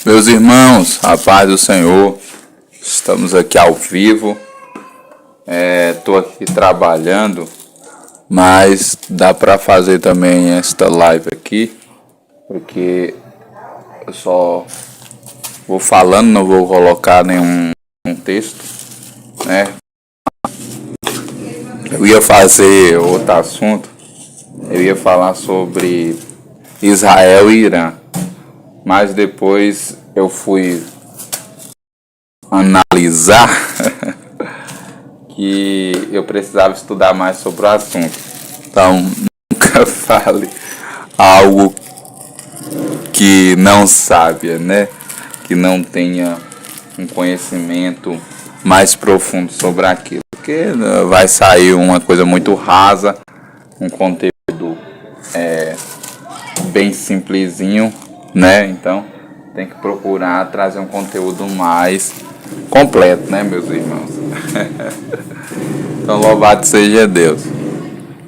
Meus irmãos, a paz do Senhor, estamos aqui ao vivo. Estou aqui trabalhando, mas dá para fazer também esta live aqui, porque eu só vou falando, não vou colocar nenhum texto, né? Eu ia fazer outro assunto, eu ia falar sobre Israel e Irã, mas depois eu fui analisar que eu precisava estudar mais sobre o assunto. Então, nunca fale algo que não sabe, né? Que não tenha um conhecimento mais profundo sobre aquilo. Porque vai sair uma coisa muito rasa, um conteúdo bem simplesinho, né? Então, tem que procurar trazer um conteúdo mais completo, né, meus irmãos? Então, louvado seja Deus.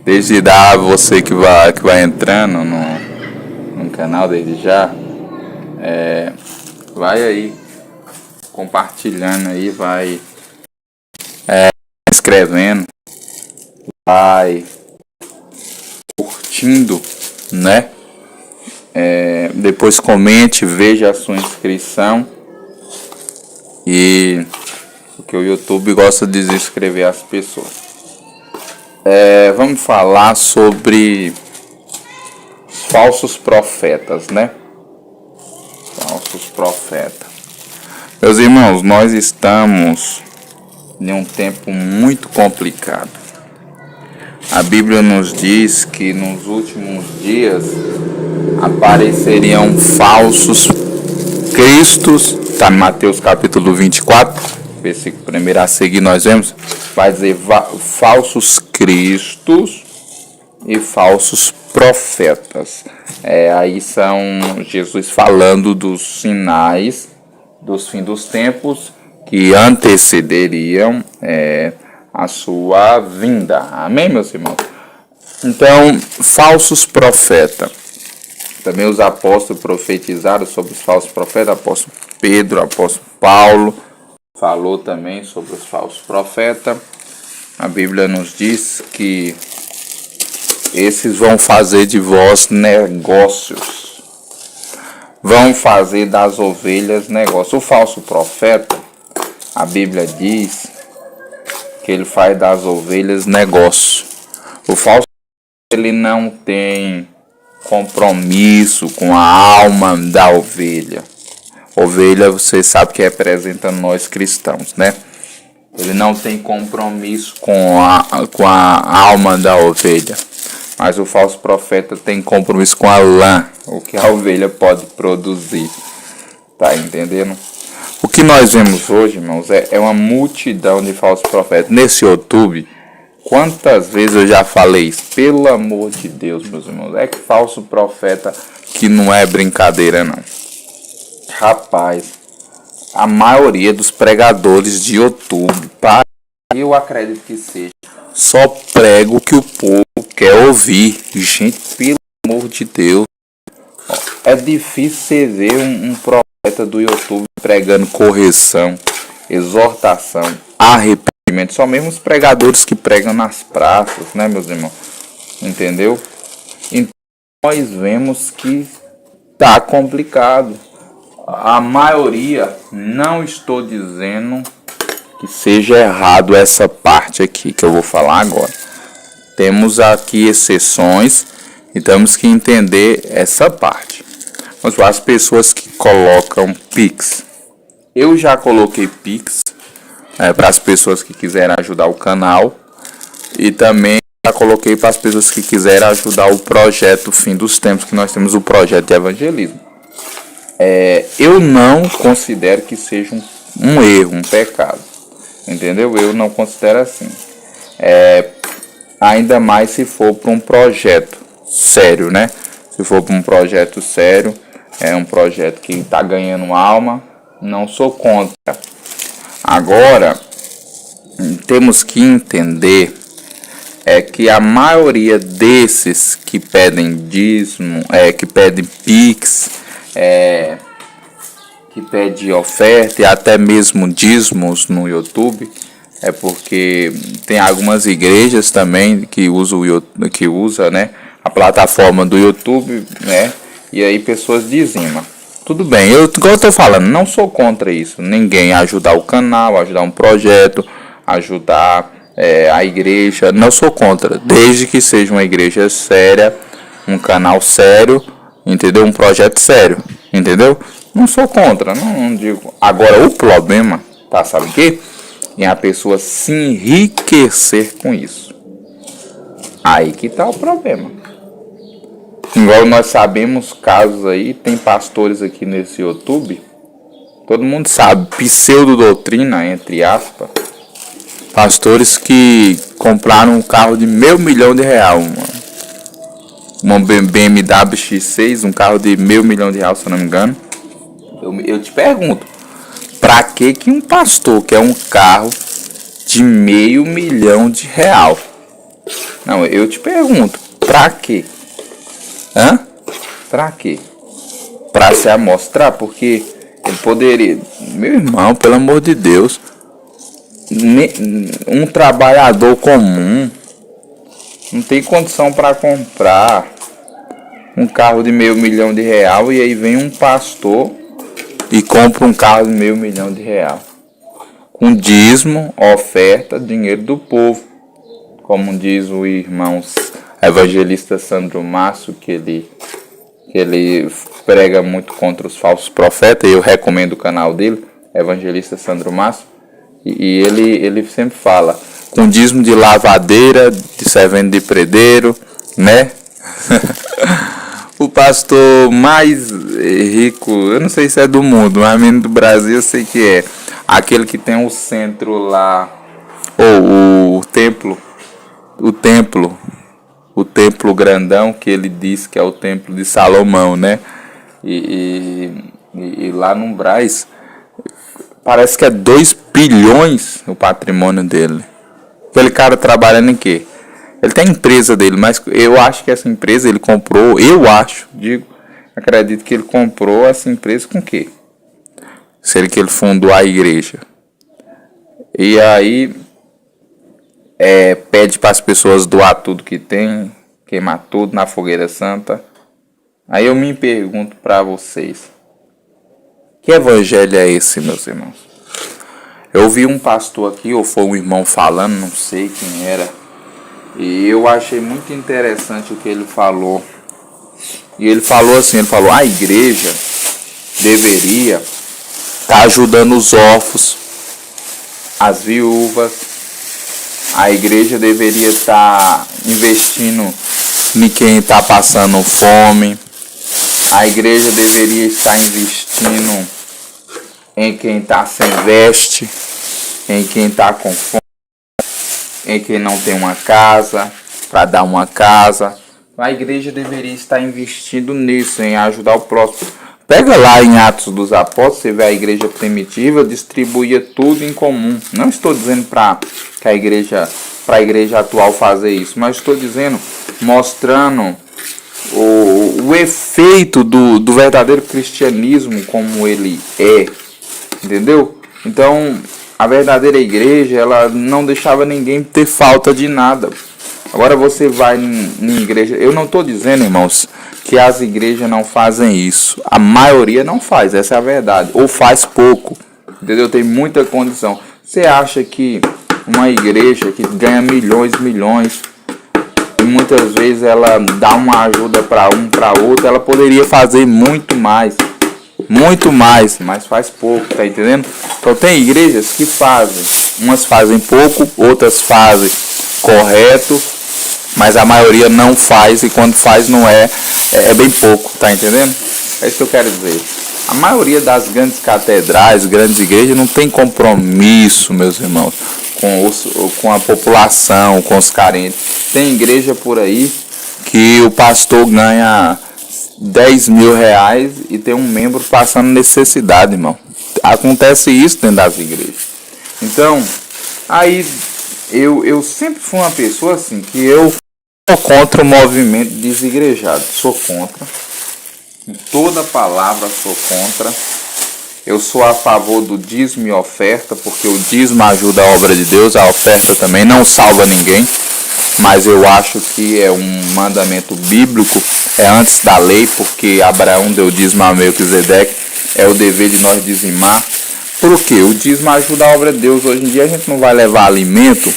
Desde já, você que vai entrando no canal desde já, vai aí compartilhando aí, vai escrevendo, vai curtindo, né? Depois comente, veja a sua inscrição. E porque o YouTube gosta de inscrever as pessoas. Vamos falar sobre falsos profetas, né? Falsos profetas. Meus irmãos, nós estamos em um tempo muito complicado. A Bíblia nos diz que nos últimos dias apareceriam falsos cristos. Está em Mateus capítulo 24, versículo 1 a seguir nós vemos, vai dizer falsos cristos e falsos profetas. Aí são Jesus falando dos sinais dos fins dos tempos que antecederiam a sua vinda. Amém, meus irmãos? Então, falsos profetas. Também os apóstolos profetizaram sobre os falsos profetas. Apóstolo Pedro, apóstolo Paulo falou também sobre os falsos profetas. A Bíblia nos diz que esses vão fazer de vós negócios. Vão fazer das ovelhas negócios. O falso profeta, a Bíblia diz que ele faz das ovelhas negócio. O falso ele não tem compromisso com a alma da ovelha. Ovelha, você sabe que representa nós cristãos, né? Ele não tem compromisso com a alma da ovelha. Mas o falso profeta tem compromisso com a lã, o que a ovelha pode produzir. Tá entendendo? O que nós vemos hoje, irmãos, é uma multidão de falsos profetas. Nesse YouTube, quantas vezes eu já falei isso? Pelo amor de Deus, meus irmãos. É que falso profeta que não é brincadeira, não. Rapaz, a maioria dos pregadores de YouTube, eu acredito que seja, só prego o que o povo quer ouvir. Gente, pelo amor de Deus. É difícil você ver um profeta do YouTube pregando correção, exortação, arrependimento. Só mesmo os pregadores que pregam nas praças, né, meus irmãos? Entendeu? Então, nós vemos que tá complicado. A maioria, não estou dizendo que seja errado essa parte aqui que eu vou falar agora. Temos aqui exceções e temos que entender essa parte. As pessoas que colocam Pix. Eu já coloquei Pix para as pessoas que quiserem ajudar o canal. E também já coloquei para as pessoas que quiserem ajudar o projeto Fim dos Tempos, que nós temos o projeto de evangelismo. Eu não considero que seja um erro, um pecado. Entendeu? Eu não considero assim. Ainda mais se for para um projeto sério, né? Se for para um projeto sério, é um projeto que está ganhando alma, não sou contra. Agora, temos que entender que a maioria desses que pedem dízimo, que pedem Pix, que pede oferta e até mesmo dízimos no YouTube, é porque tem algumas igrejas também que usam né, a plataforma do YouTube, né, e aí pessoas dizimam. Tudo bem, igual eu tô falando, não sou contra isso. Ninguém ajudar o canal, ajudar um projeto, ajudar a igreja, não sou contra, desde que seja uma igreja séria, um canal sério, entendeu? Um projeto sério, entendeu? Não sou contra, não digo. Agora, o problema, tá, sabe o quê? É a pessoa se enriquecer com isso. Aí que tá o problema. Igual nós sabemos casos aí, tem pastores aqui nesse YouTube, todo mundo sabe, pseudo-doutrina, entre aspas, pastores que compraram um carro de R$500.000, uma BMW X6, um carro de R$500.000, se eu não me engano. Eu te pergunto, pra que um pastor quer um carro de R$500.000? Não, eu te pergunto, pra quê? Pra quê? Pra se amostrar? Porque ele poderia... Meu irmão, pelo amor de Deus, um trabalhador comum não tem condição para comprar um carro de R$500.000 e aí vem um pastor e compra um carro de R$500.000 com dízimo, oferta, dinheiro do povo, como diz o irmão evangelista Sandro Márcio, que ele prega muito contra os falsos profetas, e eu recomendo o canal dele, evangelista Sandro Márcio, e ele sempre fala, com dízimo de lavadeira, de servente de predeiro, né? O pastor mais rico, eu não sei se é do mundo, mas mesmo do Brasil eu sei que é, aquele que tem o centro lá, ou o templo grandão, que ele diz que é o templo de Salomão, né? E lá no Brás, parece que é 2 bilhões o patrimônio dele. Aquele cara trabalhando em quê? Ele tem a empresa dele, mas eu acho que essa empresa ele comprou, acredito que ele comprou essa empresa com o quê? Seria que ele fundou a igreja. E aí pede para as pessoas doar tudo que tem, queimar tudo na fogueira santa. Aí eu me pergunto para vocês, que evangelho é esse, meus irmãos? Eu ouvi um pastor aqui, ou foi um irmão falando, não sei quem era, e eu achei muito interessante o que ele falou. E ele falou assim, a igreja deveria estar ajudando os órfãos, as viúvas. A igreja deveria estar investindo em quem está passando fome. A igreja deveria estar investindo em quem está sem veste, em quem está com fome, em quem não tem uma casa, para dar uma casa. A igreja deveria estar investindo nisso, em ajudar o próximo. Pega lá em Atos dos Apóstolos, você vê a igreja primitiva, distribuía tudo em comum. Não estou dizendo para a igreja atual fazer isso, mas estou dizendo, mostrando o efeito do verdadeiro cristianismo como ele é, entendeu? Então, a verdadeira igreja, ela não deixava ninguém ter falta de nada. Agora você vai em igreja, eu não estou dizendo, irmãos, que as igrejas não fazem isso. A maioria não faz, essa é a verdade. Ou faz pouco, entendeu? Tem muita condição. Você acha que uma igreja que ganha milhões, e muitas vezes ela dá uma ajuda para um, para outro, ela poderia fazer muito mais, mas faz pouco, tá entendendo? Então tem igrejas que fazem, umas fazem pouco, outras fazem correto, mas a maioria não faz, e quando faz não é bem pouco, tá entendendo? É isso que eu quero dizer. A maioria das grandes catedrais, grandes igrejas, não tem compromisso, meus irmãos, com a população, com os carentes. Tem igreja por aí que o pastor ganha R$10.000 e tem um membro passando necessidade, irmão. Acontece isso dentro das igrejas. Então, aí eu sempre fui uma pessoa assim, que eu sou contra o movimento desigrejado. Sou contra. Em toda palavra sou contra. Eu sou a favor do dízimo e oferta, porque o dízimo ajuda a obra de Deus, a oferta também não salva ninguém, mas eu acho que é um mandamento bíblico, é antes da lei, porque Abraão deu dízimo a Melquisedeque, é o dever de nós dizimar. Por quê? O dízimo ajuda a obra de Deus. Hoje em dia a gente não vai levar alimento,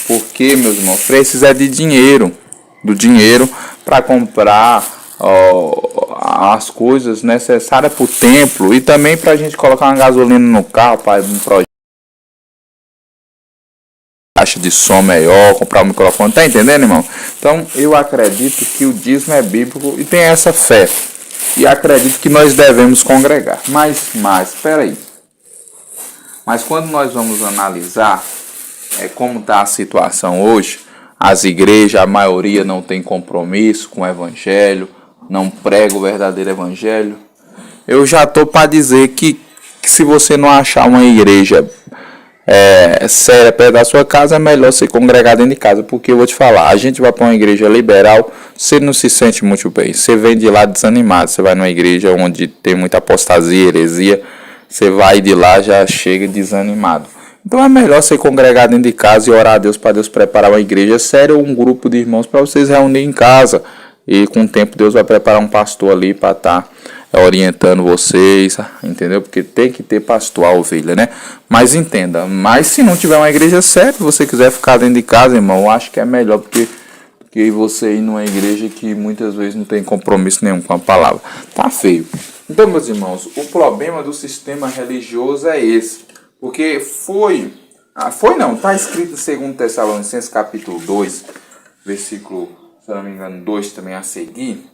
porque, meus irmãos, precisa de dinheiro, do dinheiro para comprar as coisas necessárias para o templo e também para a gente colocar uma gasolina no carro, para um projeto, caixa de som melhor, comprar um microfone, tá entendendo, irmão? Então eu acredito que o dízimo é bíblico e tem essa fé, e acredito que nós devemos congregar. Mas espera aí. Mas quando nós vamos analisar como está a situação hoje, as igrejas, a maioria não tem compromisso com o evangelho, não prega o verdadeiro evangelho. Eu já estou para dizer que se você não achar uma igreja séria perto da sua casa, é melhor você congregar dentro de casa, porque eu vou te falar, a gente vai para uma igreja liberal, você não se sente muito bem, você vem de lá desanimado, você vai numa igreja onde tem muita apostasia, heresia, você vai de lá já chega desanimado. Então é melhor você congregar dentro de casa e orar a Deus para Deus preparar uma igreja séria ou um grupo de irmãos para vocês reunir em casa. E com o tempo Deus vai preparar um pastor ali para estar orientando vocês, entendeu? Porque tem que ter pastor, a ovelha, né? Mas entenda, mas se não tiver uma igreja séria, se você quiser ficar dentro de casa, irmão, eu acho que é melhor, porque você ir numa igreja que muitas vezes não tem compromisso nenhum com a palavra. Tá feio. Então, meus irmãos, o problema do sistema religioso é esse. Porque está escrito em 2 Tessalonicenses capítulo 2, versículo, se não me engano, 2 também a seguir,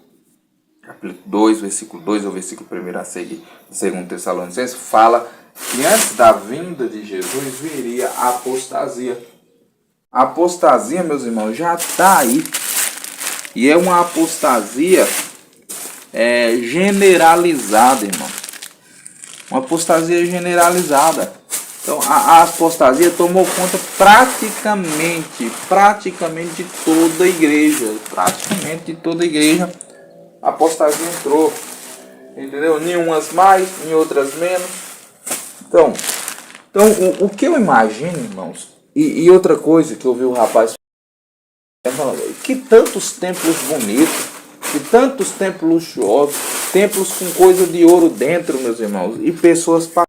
capítulo 2, versículo 2 ou versículo 1 a seguir, 2 Tessalonicenses, fala que antes da vinda de Jesus viria a apostasia. A apostasia, meus irmãos, já está aí. E é uma apostasia generalizada, irmão. Uma apostasia generalizada. Então, a apostasia tomou conta praticamente de toda a igreja. Praticamente de toda a igreja, a apostasia entrou. Entendeu? Em umas mais, em outras menos. Então o que eu imagino, irmãos, e outra coisa que eu vi o rapaz falando, que tantos templos bonitos, que tantos templos luxuosos, templos com coisa de ouro dentro, meus irmãos, e pessoas passando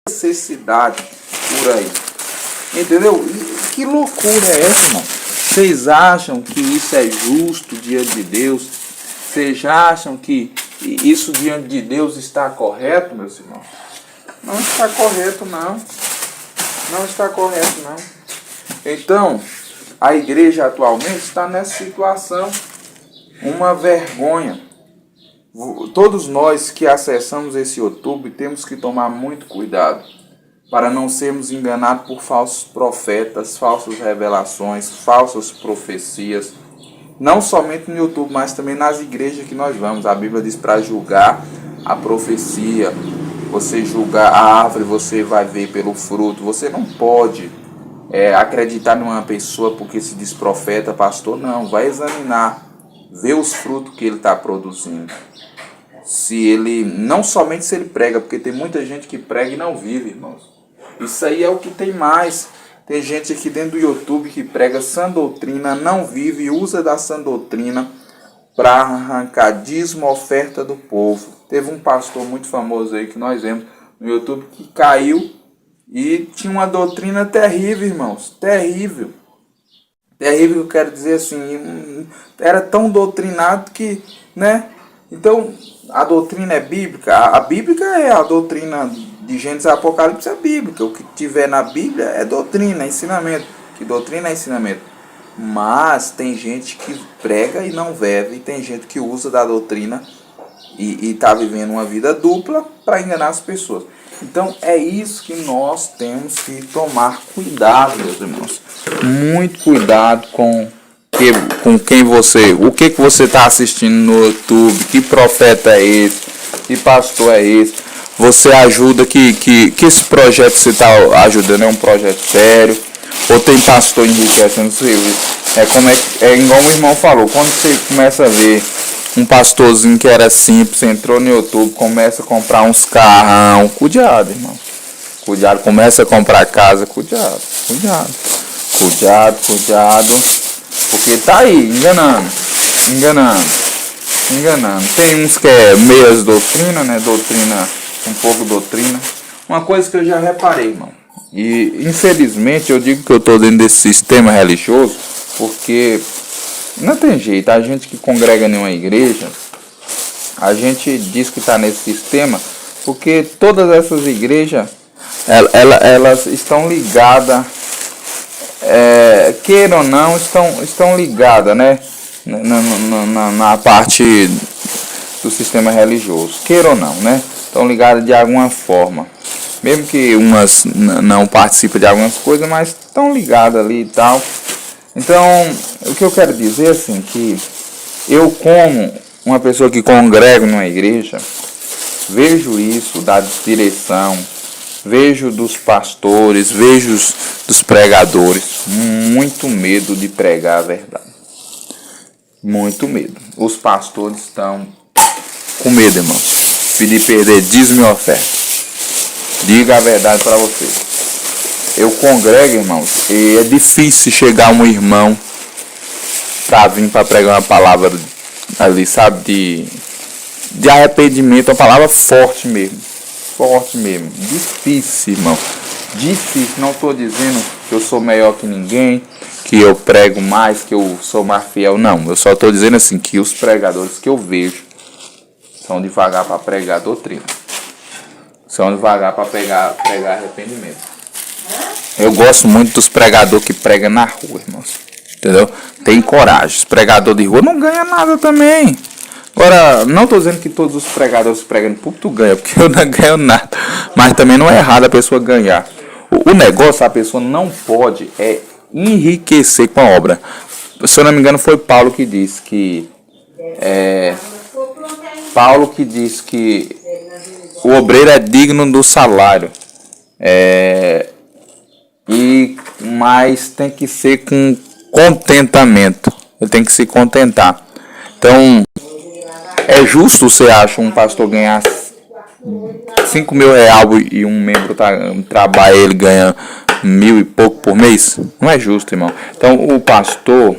necessidade por aí, entendeu? E que loucura é essa, irmão? Vocês acham que isso é justo diante de Deus? Vocês acham que isso diante de Deus está correto, meus irmãos? Não está correto, não. Não está correto, não. Então, a igreja atualmente está nessa situação, uma vergonha. Todos nós que acessamos esse YouTube temos que tomar muito cuidado para não sermos enganados por falsos profetas, falsas revelações, falsas profecias, não somente no YouTube, mas também nas igrejas que nós vamos. A Bíblia diz para julgar a profecia. Você julgar a árvore, você vai ver pelo fruto. Você não pode acreditar numa pessoa porque se diz profeta, pastor. Não, vai examinar, ver os frutos que ele está produzindo. Se ele, não somente se ele prega, porque tem muita gente que prega e não vive, irmãos. Isso aí é o que tem mais. Tem gente aqui dentro do YouTube que prega sã doutrina, não vive e usa da sã doutrina para arrancar dízimo, oferta do povo. Teve um pastor muito famoso aí que nós vemos no YouTube que caiu e tinha uma doutrina terrível, irmãos. Terrível. Terrível, eu quero dizer assim, era tão doutrinado que, né? Então, a doutrina é bíblica. A bíblica é a doutrina de Gênesis e Apocalipse, é bíblica. O que tiver na Bíblia é doutrina, é ensinamento. Que doutrina é ensinamento. Mas tem gente que prega e não vive, e tem gente que usa da doutrina e está vivendo uma vida dupla para enganar as pessoas. Então é isso que nós temos que tomar cuidado, meus irmãos. Muito cuidado com quem você, o que você está assistindo no YouTube, que profeta é esse, que pastor é esse. Você ajuda, que esse projeto que você está ajudando é um projeto sério, ou tem pastor enriquecendo o serviço. É igual o irmão falou, quando você começa a ver um pastorzinho que era simples, entrou no YouTube, começa a comprar uns carrão. Cuidado, irmão. Cuidado, começa a comprar casa. Cuidado. Porque tá aí, enganando. Tem uns que é meias doutrina, né? Um pouco doutrina. Uma coisa que eu já reparei, irmão. E infelizmente eu digo que eu tô dentro desse sistema religioso porque não tem jeito. A gente que congrega em uma igreja, a gente diz que está nesse sistema porque todas essas igrejas elas estão ligadas, queira ou não, estão ligadas, né? Na parte do sistema religioso, queira ou não, né? Estão ligadas de alguma forma. Mesmo que umas não participem de algumas coisas, mas estão ligadas ali e tal. Então, o que eu quero dizer assim, que eu como uma pessoa que congrega numa igreja, vejo isso da direção, vejo dos pastores, vejo dos pregadores, muito medo de pregar a verdade. Muito medo. Os pastores estão com medo, irmãos, de perder dízimo e oferta. Diga a verdade para vocês. Eu congrego, irmãos, e é difícil chegar um irmão para vir para pregar uma palavra ali, sabe, de arrependimento, uma palavra forte mesmo. Difícil, irmão. Difícil. Não estou dizendo que eu sou melhor que ninguém, que eu prego mais, que eu sou mais fiel. Não, eu só estou dizendo assim que os pregadores que eu vejo são devagar para pregar doutrina. São devagar para pregar arrependimento. Eu gosto muito dos pregadores que pregam na rua, irmãos. Entendeu? Tem coragem. Os pregadores de rua não ganham nada também. Agora, não estou dizendo que todos os pregadores que pregam no púlpito ganham, porque eu não ganho nada. Mas também não é errado a pessoa ganhar. O negócio, a pessoa não pode enriquecer com a obra. Se eu não me engano, foi Paulo que disse que... o obreiro é digno do salário. Mas tem que ser com contentamento. Ele tem que se contentar. Então, é justo, você acha, um pastor ganhar 5 mil reais e um membro trabalha, ele ganha 1.000 e pouco por mês? Não é justo, irmão. Então, o pastor,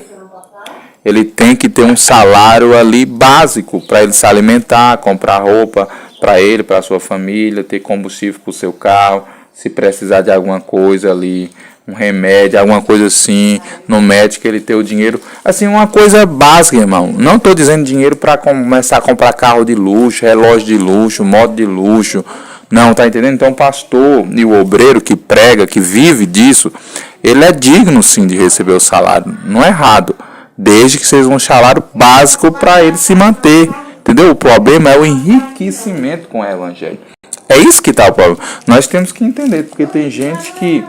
ele tem que ter um salário ali básico para ele se alimentar, comprar roupa para ele, para a sua família, ter combustível para o seu carro, se precisar de alguma coisa ali, um remédio, alguma coisa assim, no médico, ele ter o dinheiro, assim, uma coisa básica, irmão. Não estou dizendo dinheiro para começar a comprar carro de luxo, relógio de luxo, moto de luxo, não, tá entendendo? Então o pastor e o obreiro que prega, que vive disso, ele é digno sim de receber o salário, não é errado, desde que seja um salário básico para ele se manter, entendeu? O problema é o enriquecimento com o evangelho. É isso que está o problema. Nós temos que entender, porque tem gente que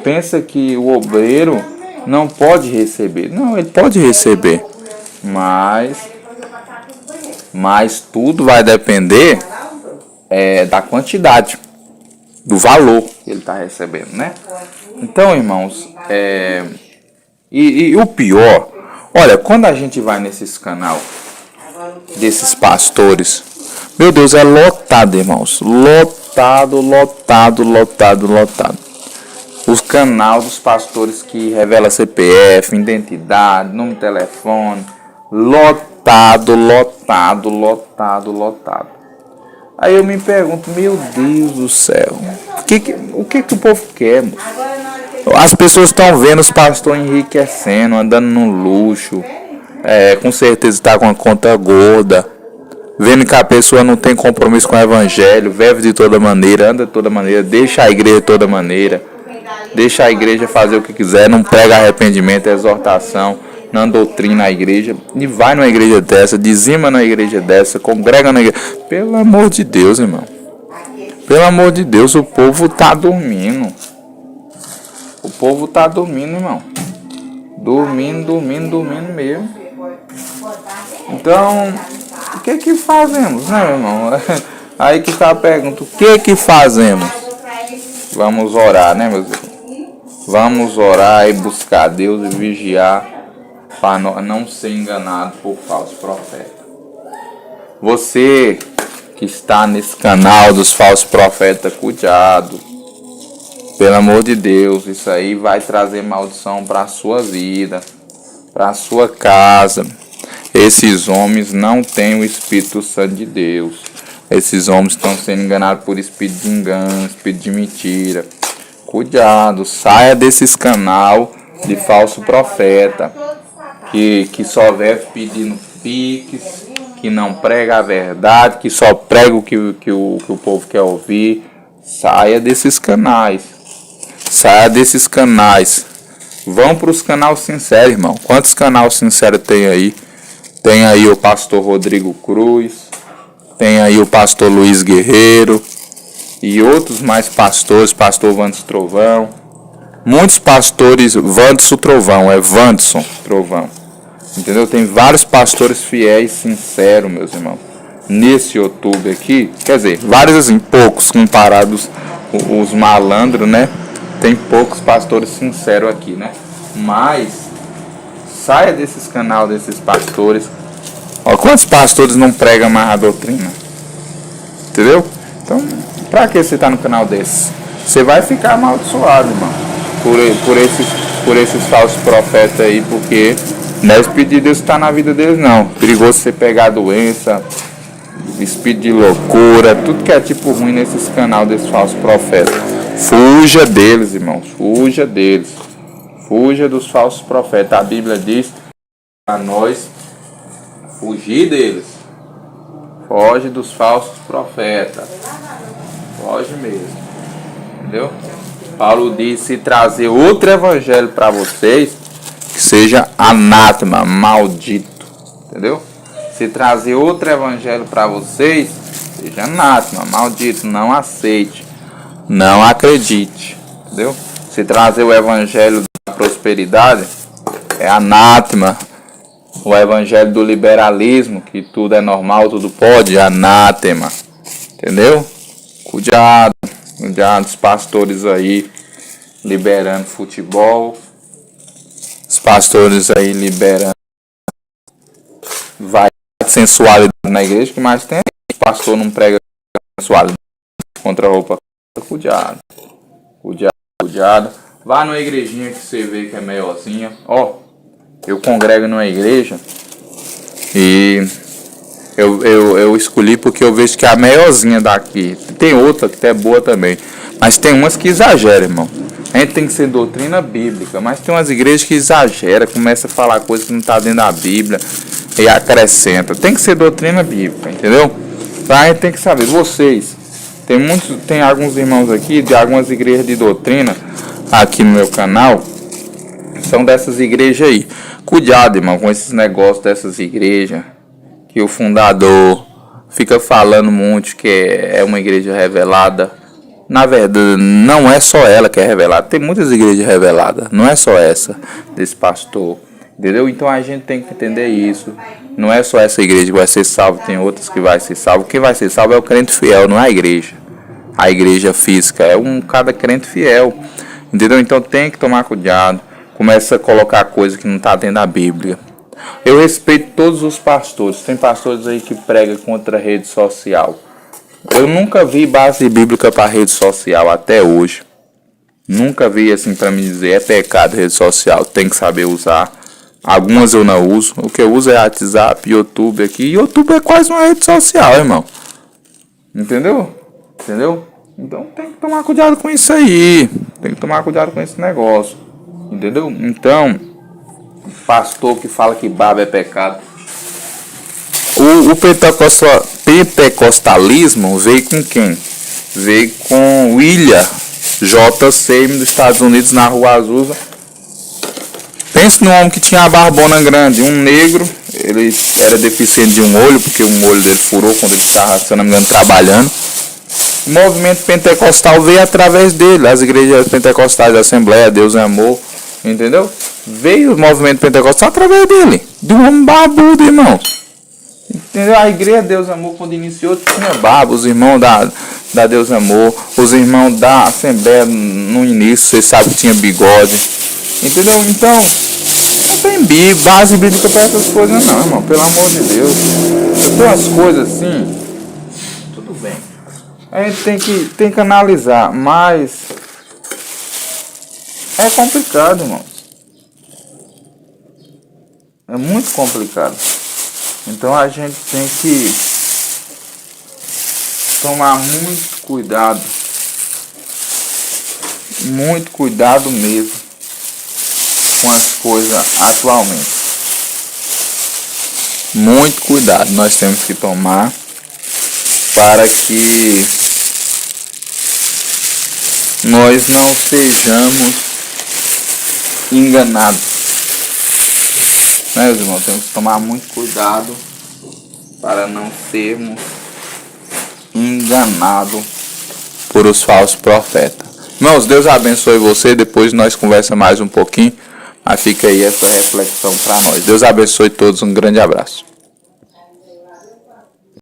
pensa que o obreiro não pode receber. Não, ele pode receber. Mas tudo vai depender da quantidade, do valor que ele está recebendo, né? Então, irmãos, e o pior, olha, quando a gente vai nesses canal desses pastores, meu Deus, é lotado, irmãos. Lotado. Os canais dos pastores que revela CPF, identidade, número de telefone. Lotado. Aí eu me pergunto, meu Deus do céu, o que o povo quer, moço? As pessoas estão vendo os pastores enriquecendo, andando no luxo, com certeza está com a conta gorda, vendo que a pessoa não tem compromisso com o evangelho, vive de toda maneira, anda de toda maneira, deixa a igreja de toda maneira, deixa a igreja fazer o que quiser, não prega arrependimento, exortação, não doutrina a igreja, e vai numa igreja dessa, dizima na igreja dessa, congrega na igreja. Pelo amor de Deus, irmão. Pelo amor de Deus, o povo tá dormindo. O povo tá dormindo, irmão. Dormindo mesmo. Então, o que fazemos, né, irmão? Aí que tá a pergunta, o que fazemos? Vamos orar, né, meus irmãos? Vamos orar e buscar Deus e vigiar para não ser enganado por falsos profetas. Você que está nesse canal dos falsos profetas, cuidado. Pelo amor de Deus, isso aí vai trazer maldição para a sua vida, para a sua casa. Esses homens não têm o Espírito Santo de Deus. Esses homens estão sendo enganados por espírito de engano, espírito de mentira. Cuidado, saia desses canal de falso profeta, que só vive pedindo piques, que não prega a verdade, que só prega o que o povo quer ouvir. Saia desses canais. Saia desses canais. Vão para os canais sinceros, irmão. Quantos canais sinceros tem aí? Tem aí o pastor Rodrigo Cruz, tem aí o pastor Luiz Guerreiro e outros mais pastores, pastor Vandes Trovão. Muitos pastores, Vandes Trovão, é Vandson Trovão. Entendeu? Tem vários pastores fiéis, sinceros, meus irmãos. Nesse YouTube aqui, quer dizer, vários assim, poucos comparados os malandros, né? Tem poucos pastores sinceros aqui, né? Mas saia desses canais, desses pastores. Ó, quantos pastores não pregam mais a doutrina? Entendeu? Então, pra que você tá no canal desse? Você vai ficar amaldiçoado, irmão. Por esses falsos profetas aí, porque não é o Espírito de Deus que está na vida deles, não. Perigoso você pegar doença, espírito de loucura, tudo que é tipo ruim nesses canais desses falsos profetas. Fuja deles, irmãos. Fuja deles. Fuja dos falsos profetas. A Bíblia diz para nós fugir deles. Foge dos falsos profetas. Foge mesmo. Entendeu? Paulo disse trazer outro evangelho para vocês que seja anátema, maldito. Entendeu? Se trazer outro evangelho para vocês, seja anátema, maldito, não aceite, não acredite. Entendeu? Se trazer o evangelho da prosperidade, é anátema. O evangelho do liberalismo, que tudo é normal, tudo pode, é anátema. Entendeu? Cuidado, cuidado, os pastores aí liberando futebol, os pastores aí liberando vai sensualidade na igreja, que mais tem? O pastor não prega sensualidade contra a roupa. Cuidado, cuidado, cuidado. Vá numa igrejinha que você vê que é melhorzinha. Ó, eu congrego numa igreja e eu escolhi porque eu vejo que é a melhorzinha daqui. Tem outra que é boa também, mas tem umas que exageram, irmão. A gente tem que ser doutrina bíblica, mas tem umas igrejas que exageram, começa a falar coisas que não está dentro da Bíblia e acrescenta. Tem que ser doutrina bíblica, entendeu? Então a gente tem que saber. Vocês, tem alguns irmãos aqui de algumas igrejas de doutrina aqui no meu canal, são dessas igrejas aí. Cuidado, irmão, com esses negócios dessas igrejas, que o fundador fica falando muito que é uma igreja revelada. Na verdade, não é só ela que é revelada. Tem muitas igrejas reveladas. Não é só essa desse pastor. Entendeu? Então a gente tem que entender isso. Não é só essa igreja que vai ser salva. Tem outras que vai ser salvo. Quem vai ser salvo é o crente fiel, não é a igreja. A igreja física é cada crente fiel. Entendeu? Então tem que tomar cuidado. Começa a colocar coisa que não está dentro da Bíblia. Eu respeito todos os pastores. Tem pastores aí que pregam contra a rede social. Eu nunca vi base bíblica para rede social até hoje. Nunca vi assim para me dizer é pecado rede social, tem que saber usar. Algumas eu não uso. O que eu uso é WhatsApp, YouTube aqui. YouTube é quase uma rede social, irmão. Entendeu? Entendeu? Então tem que tomar cuidado com isso aí. Tem que tomar cuidado com esse negócio. Entendeu? Então, pastor que fala que baba é pecado. O pentecostalismo veio com quem? Veio com William J. Seymour dos Estados Unidos, na Rua Azusa. Pense num homem que tinha a barbona grande, um negro. Ele era deficiente de um olho, porque um olho dele furou quando ele estava, se não me engano, trabalhando. O movimento pentecostal veio através dele. As igrejas pentecostais da Assembleia, Deus é Amor, entendeu? Veio o movimento pentecostal através dele. De um homem barbudo, irmão. Entendeu? A igreja Deus Amor, quando iniciou, tinha barba. Os irmãos da Deus Amor, os irmãos da Assembleia, no início, vocês sabem que tinha bigode. Entendeu? Então, não tem base bíblica para essas coisas não, irmão. Pelo amor de Deus. Tem umas coisas assim, tudo bem. A gente tem que analisar, mas é complicado, irmãos. É muito complicado. Então a gente tem que tomar muito cuidado mesmo com as coisas atualmente. Muito cuidado nós temos que tomar para que nós não sejamos enganados. Meus irmãos, temos que tomar muito cuidado para não sermos enganados por os falsos profetas. Irmãos, Deus abençoe você. Depois nós conversamos mais um pouquinho. Mas fica aí essa reflexão para nós. Deus abençoe todos. Um grande abraço.